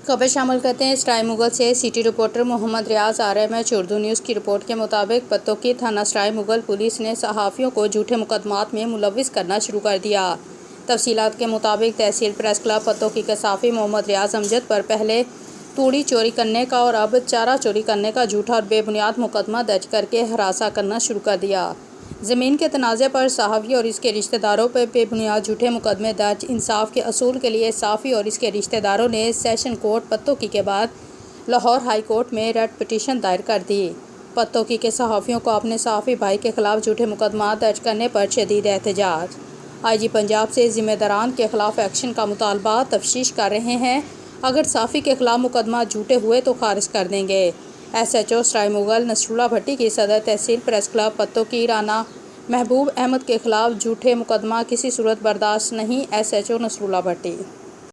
खबर शामिल करते हैं सराय मुगल से। सिटी रिपोर्टर मोहम्मद रियाज RMH उर्दू न्यूज़ की रिपोर्ट के मुताबिक पत्तोकी थाना सराय मुगल पुलिस ने सहाफ़ियों को झूठे मुकदमात में मुलविस करना शुरू कर दिया। तफसीलात के मुताबिक तहसील प्रेस क्लब पत्तोकी के सहाफ़ी मोहम्मद रियाज अमजद पर पहले तूड़ी चोरी करने का और अब चारा चोरी करने का झूठा और बेबुनियाद मुकदमा दर्ज करके हरासा करना शुरू कर दिया। ज़मीन के तनाज़े पर सहाफ़ी और इसके रिश्तेदारों पर बेबुनियाद झूठे मुकदमे दर्ज इंसाफ के असूल के लिए सहाफ़ी और इसके रिश्तेदारों ने सेशन कोर्ट पत्तोकी के बाद लाहौर हाई कोर्ट में रेट पिटीशन दायर कर दी। पत्तोकी के सहाफ़ियों को अपने सहाफ़ी भाई के खिलाफ झूठे मुकदमा दर्ज करने पर शदीद एहतजाज। IG पंजाब से ज़िम्मेदारान के खिलाफ एक्शन का मुतालबा तफ्तीश कर रहे हैं। अगर सहाफ़ी के खिलाफ मुकदमा झूठे हुए तो खारिज कर देंगे। SHO सराय मुगल नसरुल्लाह भट्टी की सदर तहसील प्रेस क्लब पत्तोकी राना महबूब अहमद के खिलाफ झूठे मुकदमा किसी सूरत बर्दाश्त नहीं। SHO नसरुल्लाह भट्टी।